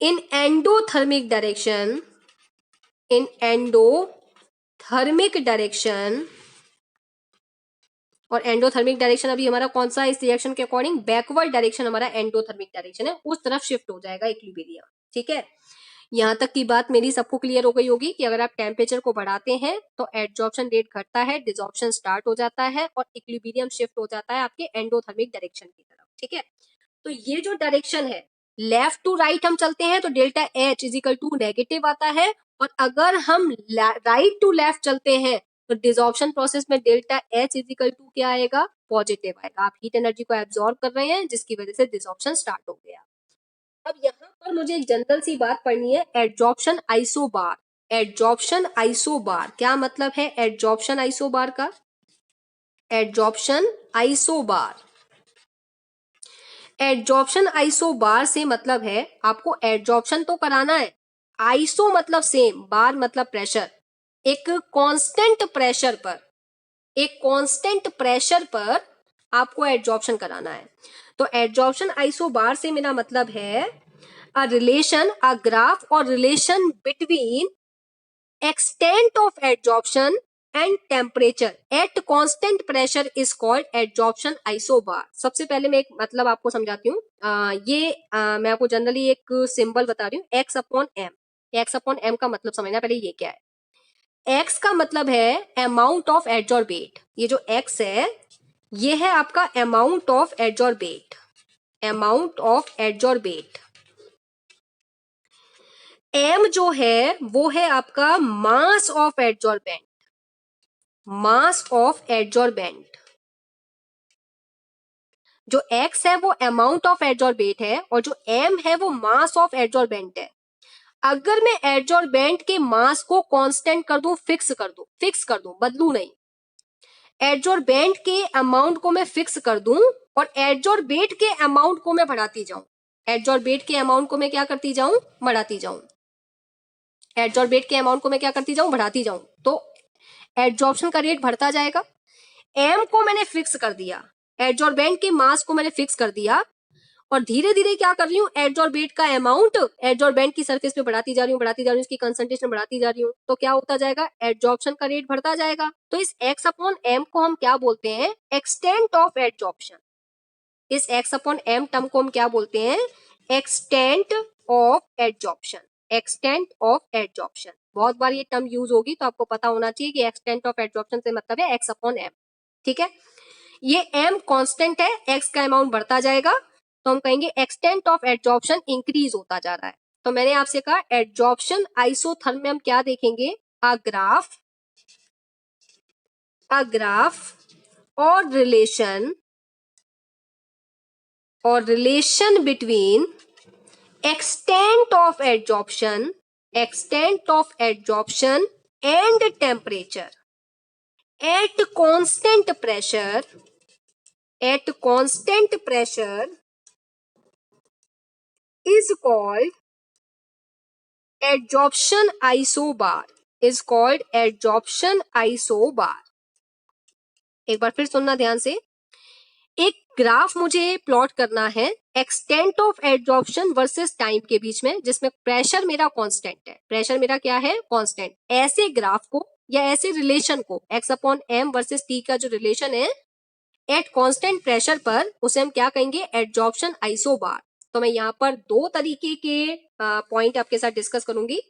in endothermic direction और एंडोथर्मिक डायरेक्शन अभी हमारा कौन सा है इस रिएक्शन के अकॉर्डिंग, बैकवर्ड डायरेक्शन हमारा एंडोथर्मिक डायरेक्शन है, उस तरफ शिफ्ट हो जाएगा इक्विलिब्रियम। ठीक है, यहां तक की बात मेरी सबको क्लियर हो गई होगी कि अगर आप टेम्परेचर को बढ़ाते हैं तो एडजॉर्प्शन रेट घटता है, डिसॉर्प्शन स्टार्ट हो जाता है और इक्विलिब्रियम शिफ्ट हो जाता है आपके एंडोथर्मिक डायरेक्शन की तरफ। ठीक है, तो ये जो डायरेक्शन है लेफ्ट टू राइट हम चलते हैं तो delta H is equal to negative आता है, और अगर हम राइट टू लेफ्ट चलते हैं तो डिसॉर्प्शन प्रोसेस में delta H is equal to क्या आएगा, पॉजिटिव आएगा। आप हीट एनर्जी को एब्जॉर्ब कर रहे हैं जिसकी वजह से डिसॉर्प्शन स्टार्ट हो गया। अब यहाँ पर मुझे एक जनरल सी बात पढ़नी है, एडजॉर्प्शन आइसोबार। एडजॉर्प्शन आइसोबार क्या मतलब है, एडजॉर्प्शन आइसोबार का, एडजॉर्प्शन आइसोबार, एडजॉर्प्शन आइसोबार से मतलब है आपको एडजॉर्प्शन तो कराना है, आइसो मतलब सेम, बार मतलब प्रेशर, एक कांस्टेंट प्रेशर पर आपको एडजॉर्प्शन कराना है। तो एडजॉर्प्शन आइसोबार से मेरा मतलब है अ रिलेशन, अ ग्राफ और relation between extent of adsorption and temperature at constant pressure is called adsorption isobar। सबसे पहले मैं एक मतलब आपको समझाती हूँ, मैं आपको जनरली एक सिंबल बता रही हूँ, x upon m. x upon m का मतलब समझना पहले ये क्या है। x का मतलब है अमाउंट ऑफ एडजॉर्बेट, ये जो x है ये है आपका amount of adsorbate, amount of adsorbate. m जो है वो है आपका mass of adsorbent, mass of adsorbent. जो x है वो अमाउंट ऑफ एडजॉर्बेट है और जो m है वो मास ऑफ एडजॉर्बेंट है। अगर मैं एडजॉर्बेंट के मास को कांस्टेंट कर दूं, फिक्स कर दूं, बदलू नहीं, एडजॉर्बेंट के अमाउंट को मैं फिक्स कर दूं और एडजॉर्बेट के अमाउंट को मैं बढ़ाती जाऊं, एडजॉर्बेट के अमाउंट को मैं क्या करती जाऊं, बढ़ाती जाऊं, एडजॉर्बेट के अमाउंट को मैं क्या करती जाऊं, बढ़ाती जाऊं, तो एडजॉर्प्शन का रेट बढ़ता जाएगा। m को मैंने फिक्स कर दिया, एडजॉर्बेंट के मास को मैंने फिक्स कर दिया और धीरे धीरे क्या कर रही हूँ, एडजॉर्बेट का अमाउंट एडजॉर्बेंट की सरफेस पे बढ़ाती जा रही हूँ, इसकी कंसंट्रेशन बढ़ाती जा रही हूँ, तो क्या होता जाएगा, एडजॉर्प्शन का रेट बढ़ता जाएगा। तो इस x अपॉन m को हम क्या बोलते हैं, एक्सटेंट ऑफ एडजॉर्प्शन। इस x अपॉन m टर्म को हम क्या बोलते हैं, extent of adsorption, extent of adsorption. बहुत बार ये टर्म यूज होगी तो आपको पता होना चाहिए कि एक्सटेंट ऑफ एडजॉर्प्शन से मतलब है x अपॉन m। ठीक है, ये m कांस्टेंट है, x का अमाउंट बढ़ता जाएगा तो हम कहेंगे एक्सटेंट ऑफ एडजॉर्प्शन इंक्रीज होता जा रहा है। तो मैंने आपसे कहा एडजॉर्प्शन आइसोथर्म में हम क्या देखेंगे, अ ग्राफ और relation between extent of adsorption and temperature at constant pressure is called adsorption isobar, एक बार फिर सुनना ध्यान से, एक ग्राफ मुझे प्लॉट करना है extent of adsorption versus time के बीच में, जिसमें प्रेशर मेरा कांस्टेंट है, प्रेशर मेरा क्या है, कांस्टेंट। ऐसे ग्राफ को या ऐसे रिलेशन को x upon m versus t का जो रिलेशन है एट कांस्टेंट प्रेशर पर, उसे हम क्या कहेंगे, एडजॉर्प्शन आइसोबार। तो मैं यहाँ पर दो तरीके के पॉइंट आपके साथ डिस्कस करूंगी,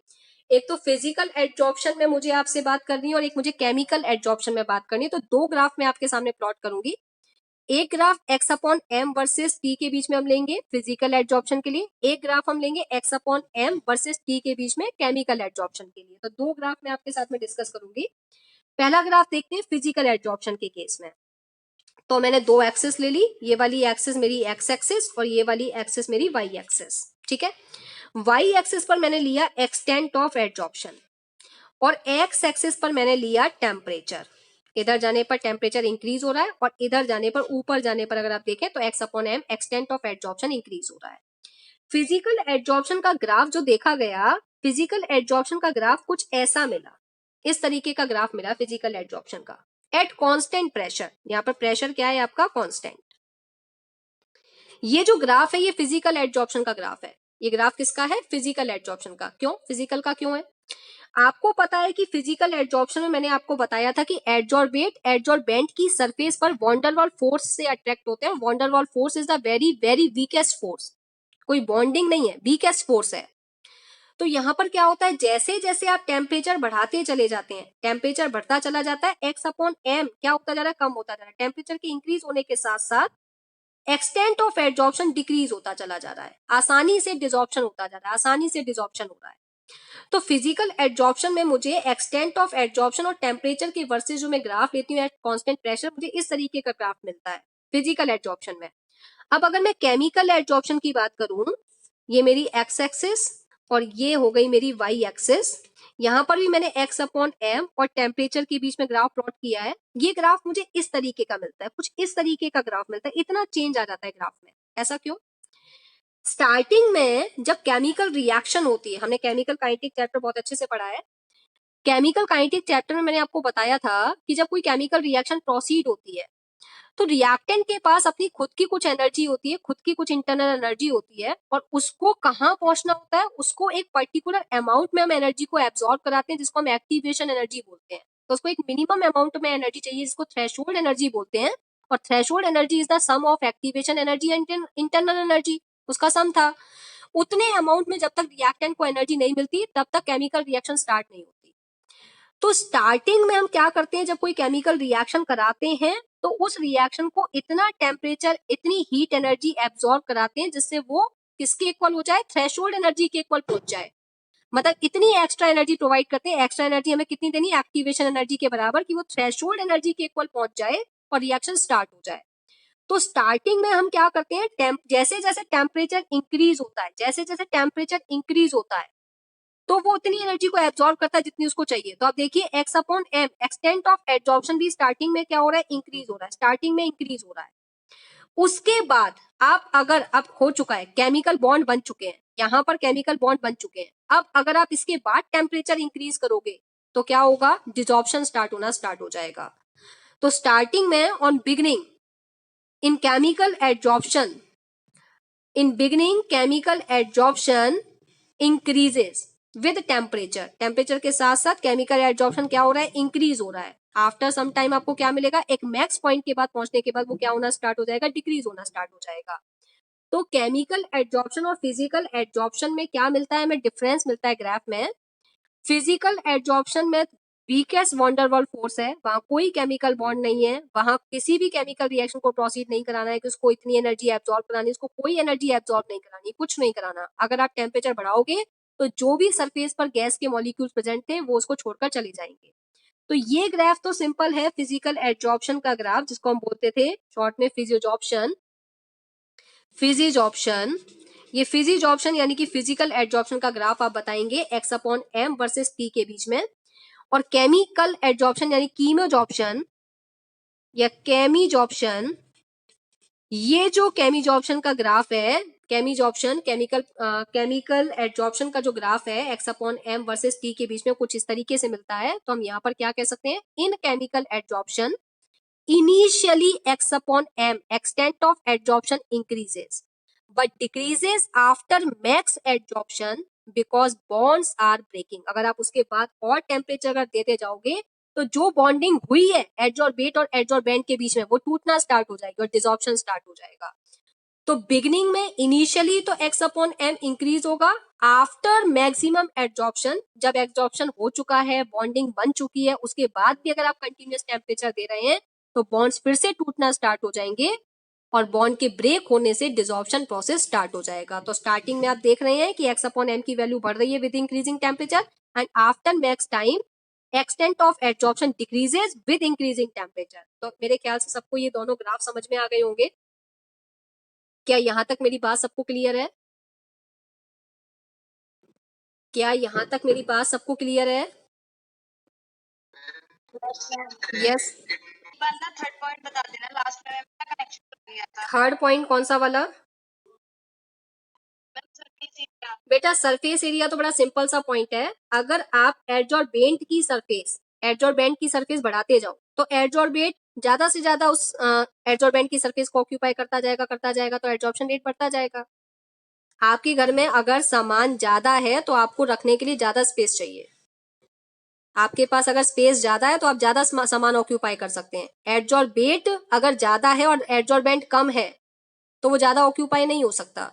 एक तो फिजिकल एडजॉर्प्शन में मुझे आपसे बात करनी है और एक मुझे केमिकल एडजॉर्प्शन में बात करनी है। तो दो ग्राफ मैं आपके सामने प्लॉट करूंगी, एक graph x upon m versus t के बीच में हम लेंगे फिजिकल एडजॉर्प्शन के लिए, एक ग्राफ हम लेंगे x upon m versus t के बीच में केमिकल एडजॉर्प्शन के लिए। तो दो ग्राफ मैं आपके साथ में डिस्कस करूंगी। पहला ग्राफ देखते हैं फिजिकल एडजॉर्प्शन के केस में। तो मैंने दो एक्सिस ले ली, ये वाली एक्सिस मेरी x एक्सिस और ये वाली एक्सिस मेरी y एक्सिस। ठीक है, y एक्सिस पर मैंने लिया एक्सटेंट ऑफ एडजॉर्प्शन और x एक्सिस पर मैंने लिया टेम्परेचर। इधर जाने पर टेम्परेचर इंक्रीज हो रहा है और इधर जाने पर, ऊपर जाने पर अगर आप देखें तो x upon m extent of adsorption increase हो रहा है। फिजिकल एड्जॉर्प्शन का ग्राफ जो देखा गया, फिजिकल एड्जॉर्प्शन का ग्राफ कुछ ऐसा मिला, इस तरीके का ग्राफ मिला फिजिकल एड्जॉर्प्शन का एट कांस्टेंट प्रेशर। यहाँ पर प्रेशर क्या है आपका, कांस्टेंट। ये जो ग्राफ है ये फिजिकल एड्जॉर्प्शन का ग्राफ है। ये ग्राफ किसका है, फिजिकल एड्जॉर्प्शन का। क्यों फिजिकल का क्यों है, आपको पता है कि फिजिकल एड्जॉर्प्शन में मैंने आपको बताया था कि एड्जॉर्बेंट की सरफेस पर वॉन्डरवॉल फोर्स से अट्रैक्ट होते हैं। Van der Waals force is the very very weakest force, कोई बॉन्डिंग नहीं है, वीकेस्ट फोर्स है। तो यहां पर क्या होता है, जैसे जैसे आप टेम्परेचर बढ़ाते चले जाते हैं, टेम्परेचर बढ़ता चला जाता है, एक्स अपॉन एम क्या होता जा रहा है, कम होता जा रहा है। टेम्परेचर के इंक्रीज होने के साथ साथ एक्सटेंट ऑफ एड्जॉर्प्शन डिक्रीज होता चला जा रहा है, आसानी से डिसॉर्प्शन होता जा रहा है, आसानी से डिसॉर्प्शन हो रहा है। तो फिजिकल एड्जॉर्प्शन में मुझे एक्सटेंट ऑफ एड्जॉर्प्शन और टेम्परेचर के वर्सेस जो मैं ग्राफ लेती हूँ एट कांस्टेंट प्रेशर, मुझे इस तरीके का ग्राफ मिलता है फिजिकल एड्जॉर्प्शन में। अब अगर मैं केमिकल एड्जॉर्प्शन की बात करूं, ये मेरी एक्स एक्सिस और ये हो गई मेरी वाई एक्सिस। यहां पर भी मैंने एक्स अपॉन एम और टेम्परेचर के बीच में ग्राफ प्लॉट किया है। ये ग्राफ मुझे इस तरीके का मिलता है, कुछ इस तरीके का ग्राफ मिलता है। इतना चेंज आ जाता है ग्राफ में, ऐसा क्यों? स्टार्टिंग में जब केमिकल रिएक्शन होती है, हमने केमिकल काइनेटिक चैप्टर बहुत अच्छे से पढ़ा है। केमिकल काइनेटिक चैप्टर में मैंने आपको बताया था कि जब कोई केमिकल रिएक्शन प्रोसीड होती है तो रिएक्टेंट के पास अपनी खुद की कुछ एनर्जी होती है, खुद की कुछ इंटरनल एनर्जी होती है, और उसको कहाँ पहुंचना होता है, उसको एक पर्टिकुलर अमाउंट में हम एनर्जी को एब्जॉर्ब कराते हैं जिसको हम एक्टिवेशन एनर्जी बोलते हैं। तो उसको एक मिनिमम अमाउंट में एनर्जी चाहिए जिसको थ्रेशोल्ड एनर्जी बोलते हैं, और threshold energy is the sum of activation energy and internal energy, उसका सम था। उतने अमाउंट में जब तक रिएक्टेंट को एनर्जी नहीं मिलती तब तक केमिकल रिएक्शन स्टार्ट नहीं होती। तो स्टार्टिंग में हम क्या करते हैं, जब कोई केमिकल रिएक्शन कराते हैं तो उस रिएक्शन को इतना टेम्परेचर, इतनी हीट एनर्जी एब्जॉर्ब कराते हैं जिससे वो किसके इक्वल हो जाए, थ्रेशोल्ड एनर्जी के इक्वल पहुंच जाए। मतलब इतनी एक्स्ट्रा एनर्जी प्रोवाइड करते हैं, एक्स्ट्रा एनर्जी हमें कितनी देनी, एक्टिवेशन एनर्जी के बराबर, कि वो थ्रेशोल्ड एनर्जी के इक्वल पहुंच जाए और रिएक्शन स्टार्ट हो जाए। तो स्टार्टिंग में हम क्या करते हैं, जैसे जैसे टेम्परेचर इंक्रीज होता है, जैसे जैसे टेम्परेचर इंक्रीज होता है तो वो उतनी एनर्जी को एब्जॉर्ब करता है जितनी उसको चाहिए। तो आप देखिए x upon m, extent of absorption भी स्टार्टिंग में क्या हो रहा है, इंक्रीज हो रहा है, स्टार्टिंग में इंक्रीज हो रहा है। उसके बाद आप अगर अब हो चुका है, केमिकल बॉन्ड बन चुके हैं, यहां पर केमिकल बॉन्ड बन चुके हैं, अब अगर आप इसके बाद टेम्परेचर इंक्रीज करोगे तो क्या होगा, डिसॉर्प्शन स्टार्ट होना स्टार्ट हो जाएगा। तो स्टार्टिंग में on beginning in chemical adsorption, in beginning chemical adsorption increases with temperature, temperature के साथ साथ केमिकल एड्जॉर्प्शन क्या हो रहा है, इंक्रीज हो रहा है। आफ्टर सम टाइम आपको क्या मिलेगा, एक मैक्स पॉइंट के बाद पहुंचने के बाद वो क्या होना स्टार्ट हो जाएगा, डिक्रीज होना स्टार्ट हो जाएगा। तो केमिकल एड्जॉर्प्शन और फिजिकल एड्जॉर्प्शन में क्या मिलता है, हमें डिफरेंस मिलता है ग्राफ में। फिजिकल एड्जॉर्प्शन में वीकेस्ट वॉन्डरवॉल फोर्स है, वहां कोई केमिकल बॉन्ड नहीं है, वहां किसी भी केमिकल रिएक्शन को प्रोसीड नहीं कराना है कि उसको इतनी एनर्जी एब्जॉर्ब करानी है, उसको कोई एनर्जी एब्जॉर्ब नहीं करानी, कुछ नहीं कराना। अगर आप टेम्परेचर बढ़ाओगे तो जो भी सरफेस पर गैस के मॉलिक्यूल्स प्रेजेंट थे वो उसको छोड़कर चले जाएंगे। तो ये ग्राफ तो सिंपल है, फिजिकल एड्जॉर्प्शन का ग्राफ जिसको हम बोलते थे शॉर्ट में फिजियोजॉर्प्शन। फिजियोजॉर्प्शन, ये फिजियोजॉर्प्शन यानी कि फिजिकल एड्जॉर्प्शन का ग्राफ आप बताएंगे x upon m versus t के बीच में। और केमिकल एड्जॉर्प्शन यानी कीमोजॉर्प्शन या केमीजॉर्प्शन, ये जो केमीजॉर्प्शन का ग्राफ है, केमीजॉर्प्शन केमिकल एड्जॉर्प्शन का जो ग्राफ है x upon m versus t के बीच में कुछ इस तरीके से मिलता है। तो हम यहाँ पर क्या कह सकते हैं, in chemical adsorption initially x upon m extent of adsorption increases but decreases after max adsorption because bonds are breaking. अगर आप उसके बाद और टेम्परेचर अगर देते जाओगे तो जो बॉन्डिंग हुई है एड्जॉर्बेट और एड्जॉर्बेंट के बीच में वो टूटना स्टार्ट हो जाएगी और डिसॉर्प्शन स्टार्ट हो जाएगा। तो बिगनिंग में इनिशियली तो एक्स अपॉन एम इंक्रीज होगा, आफ्टर मैक्सिमम एड्जॉर्प्शन, जब एड्जॉर्प्शन हो चुका है, बॉन्डिंग बन चुकी है, उसके बाद भी अगर आप कंटिन्यूअस टेम्परेचर दे रहे हैं तो बॉन्ड्स फिर से टूटना स्टार्ट हो जाएंगे और बॉन्ड के ब्रेक होने से डिसॉर्प्शन प्रोसेस स्टार्ट हो जाएगा। तो स्टार्टिंग में आप देख रहे हैं कि एक्स अपॉन एम की वैल्यू बढ़ रही है with increasing temperature and after max time extent of adsorption decreases with increasing temperature. तो मेरे ख्याल से सबको ये दोनों ग्राफ समझ में आ गए होंगे। क्या यहां तक मेरी बात सबको क्लियर है? क्या यहां तक मेरी बात सबको क्लियर है? यस, थर्ड पॉइंट बता देना, लास्ट में कनेक्शन कर दिया था। थर्ड पॉइंट कौन सा वाला? बेटा सरफेस एरिया तो बड़ा सिंपल सा पॉइंट है। अगर आप एडजॉर्बेंट की सरफेस, एडजॉर्बेंट की सरफेस बढ़ाते जाओ तो एडजॉर्बेंट ज्यादा से ज्यादा उस एडजॉर्बेंट की सरफेस को ऑक्यूपाई करता जाएगा तो एडजॉर्प्शन रेट बढ़ता जाएगा। आपके घर में अगर सामान ज्यादा है तो आपको रखने के लिए ज्यादा स्पेस चाहिए। आपके पास अगर स्पेस ज्यादा है तो आप ज्यादा सामान ऑक्यूपाई कर सकते हैं। एडजॉर्बेंट अगर ज्यादा है और एडजॉर्बेंट कम है तो वो ज्यादा ऑक्यूपाई नहीं हो सकता।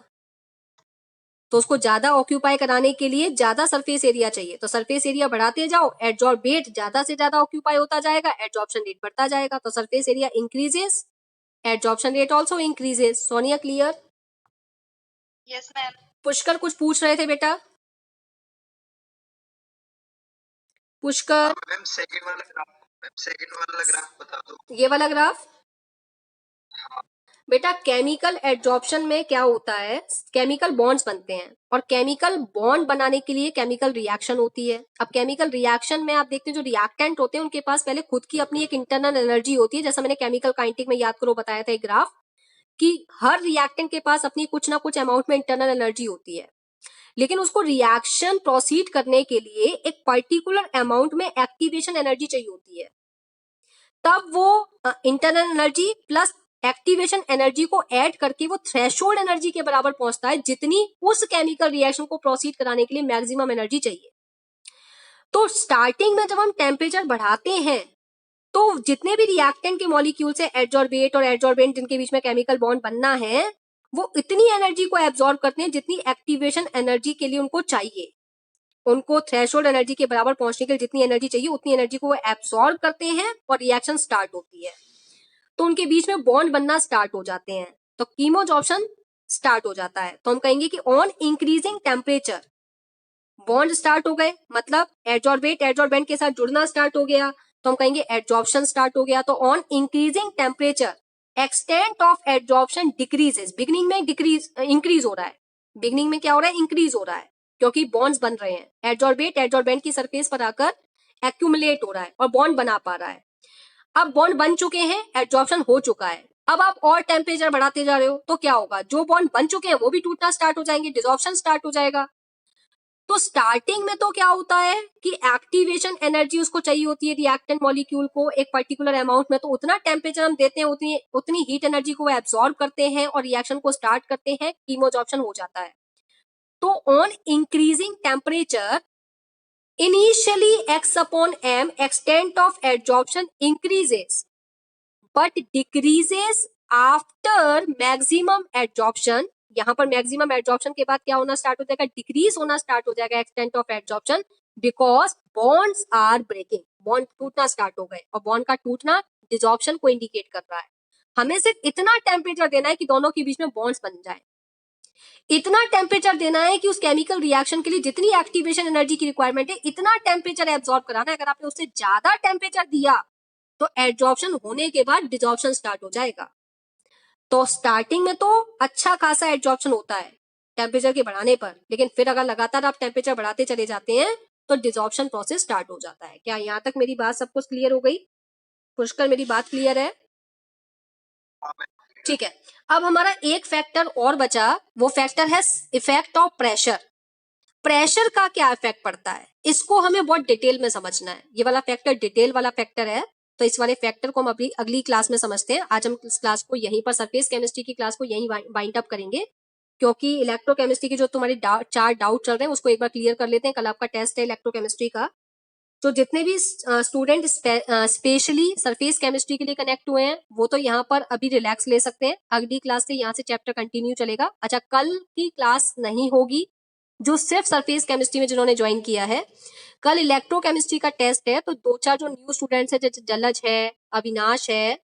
तो उसको ज्यादा ऑक्यूपाई कराने के लिए ज्यादा सरफेस एरिया चाहिए। तो सरफेस एरिया बढ़ाते जाओ, एडजॉर्बेंट ज्यादा से ज्यादा ऑक्यूपाई होता जाएगा, एडजॉर्प्शन रेट बढ़ता जाएगा। तो surface area increases, adsorption rate also increases. Sonia clear? Yes ma'am. Pushkar कुछ पूछ रहे थे बेटा? पुष्कर मैम सेकंड वाला ग्राफ बता दो। ये वाला ग्राफ बेटा, केमिकल एडजॉर्प्शन में क्या होता है, केमिकल बॉन्ड्स बनते हैं और केमिकल बॉन्ड बनाने के लिए केमिकल रिएक्शन होती है। अब केमिकल रिएक्शन में आप देखते हैं जो रिएक्टेंट होते हैं उनके पास पहले खुद की अपनी एक इंटरनल एनर्जी होती है। जैसा मैंने केमिकल काइनेटिक में याद करो बताया था एक ग्राफ कि हर रिएक्टेंट के पास अपनी कुछ ना कुछ अमाउंट में इंटरनल एनर्जी होती है, लेकिन उसको रिएक्शन प्रोसीड करने के लिए एक पर्टिकुलर अमाउंट में एक्टिवेशन एनर्जी चाहिए होती है। तब वो internal energy plus activation energy को ऐड करके वो थ्रेशोल्ड एनर्जी के बराबर पहुंचता है जितनी उस केमिकल रिएक्शन को प्रोसीड कराने के लिए मैक्सिमम एनर्जी चाहिए। तो स्टार्टिंग में जब हम टेम्परेचर बढ़ाते हैं तो जितने भी रिएक्टेंट के मॉलिक्यूल्स है, एडजॉर्बेट और एडजॉर्बेंट जिनके बीच में केमिकल बॉन्ड बनना है, वो इतनी एनर्जी को एब्जॉर्ब करते हैं जितनी एक्टिवेशन एनर्जी के लिए उनको चाहिए। उनको थ्रेशोल्ड एनर्जी के बराबर पहुंचने के लिए जितनी एनर्जी चाहिए उतनी एनर्जी को वो एब्सॉर्ब करते हैं और रिएक्शन स्टार्ट होती है। तो उनके बीच में बॉन्ड बनना स्टार्ट हो जाते हैं, तो कीमोजॉर्प्शन स्टार्ट हो जाता है। तो हम कहेंगे कि on increasing temperature bond start हो गए, मतलब एडजॉर्बेट एडजॉर्बेंट के साथ जुड़ना स्टार्ट हो गया, तो हम कहेंगे एडजॉर्प्शन स्टार्ट हो गया। तो on increasing temperature extent of adsorption decreases. Beginning में इंक्रीज हो रहा है, बिगनिंग में क्या हो रहा है, इंक्रीज हो रहा है, क्योंकि बॉन्ड्स बन रहे हैं। एडजॉर्बेट एडजॉर्बेंट की सरफेस पर आकर एक्यूमुलेट हो रहा है और बॉन्ड बना पा रहा है। अब बॉन्ड बन चुके हैं, एडजॉर्प्शन हो चुका है, अब आप और टेम्परेचर बढ़ाते जा रहे हो तो क्या होगा, जो बॉन्ड बन चुके हैं वो भी टूटना स्टार्ट हो जाएंगे, डिसॉर्प्शन स्टार्ट हो जाएगा। तो स्टार्टिंग में तो क्या होता है कि एक्टिवेशन एनर्जी उसको चाहिए होती है रिएक्टेंट मॉलिक्यूल को एक पर्टिकुलर अमाउंट में, तो उतना टेम्परेचर हम देते हैं, उतनी हीट एनर्जी को वो एब्सॉर्ब करते हैं और रिएक्शन को स्टार्ट करते हैं, कीमोजॉर्प्शन हो जाता है। तो on increasing temperature initially x upon m extent of adsorption increases but decreases after maximum adsorption। यहां पर मैक्सिमम एडजॉर्प्शन के बाद क्या होना स्टार्ट हो जाएगा, डिक्रीज होना स्टार्ट हो जाएगा extent of adsorption, because bonds are breaking, bond टूटना स्टार्ट हो गए और बॉन्ड का टूटना डिसॉर्प्शन को इंडिकेट कर रहा है। हमें सिर्फ इतना टेम्परेचर देना है कि दोनों के बीच में बॉन्ड्स बन जाए, इतना टेम्परेचर देना है कि उस केमिकल रिएक्शन के लिए जितनी एक्टिवेशन एनर्जी की रिक्वायरमेंट है इतना टेम्परेचर एब्सॉर्ब कराना है। अगर आपने उससे ज्यादा टेम्परेचर दिया तो एडजॉर्प्शन होने के बाद डिसॉर्प्शन स्टार्ट हो जाएगा। तो स्टार्टिंग में तो अच्छा खासा एडजॉर्प्शन होता है टेम्परेचर के बढ़ाने पर, लेकिन फिर अगर लगातार आप टेम्परेचर बढ़ाते चले जाते हैं तो डिसॉर्प्शन प्रोसेस स्टार्ट हो जाता है। क्या यहाँ तक मेरी बात सब कुछ क्लियर हो गई? पुष्कर मेरी बात क्लियर है? ठीक है, अब हमारा एक फैक्टर और बचा, वो फैक्टर है इफेक्ट ऑफ प्रेशर। प्रेशर का क्या इफेक्ट पड़ता है इसको हमें बहुत डिटेल में समझना है। ये वाला फैक्टर डिटेल वाला फैक्टर है, तो इस वाले फैक्टर को हम अभी अगली क्लास में समझते हैं। आज हम इस क्लास को यहीं पर, सरफेस केमिस्ट्री की क्लास को यहीं बाइंड अप करेंगे, क्योंकि इलेक्ट्रोकेमिस्ट्री के जो तुम्हारे चार डाउट चल रहे हैं उसको एक बार क्लियर कर लेते हैं। कल आपका टेस्ट है इलेक्ट्रोकेमिस्ट्री का, तो जितने भी स्टूडेंट स्पेशली सरफेस केमिस्ट्री के लिए कनेक्ट हुए हैं वो तो यहाँ पर अभी रिलैक्स ले सकते हैं, अगली क्लास से यहाँ से चैप्टर कंटिन्यू चलेगा। अच्छा, कल की क्लास नहीं होगी, जो सिर्फ सरफेस केमिस्ट्री में जिन्होंने ज्वाइन किया है, कल इलेक्ट्रोकेमिस्ट्री का टेस्ट है। तो दो चार जो न्यू स्टूडेंट्स है, जैसे जलज है, अविनाश है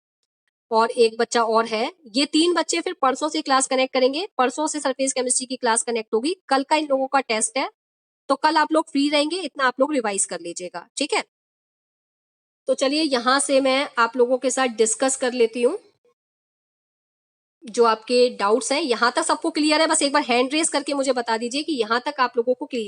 और एक बच्चा और है, ये 3 बच्चे फिर परसों से क्लास कनेक्ट करेंगे, परसों से सरफेस केमिस्ट्री की क्लास कनेक्ट होगी। कल का इन लोगों का टेस्ट है, तो कल आप लोग फ्री रहेंगे, इतना आप लोग रिवाइज कर लीजिएगा, ठीक है। तो चलिए यहां से मैं आप लोगों के साथ डिस्कस कर लेती हूँ जो आपके डाउट्स हैं। यहां तक सबको क्लियर है? बस एक बार हैंड रेस करके मुझे बता दीजिए कि यहां तक आप लोगों को क्लियर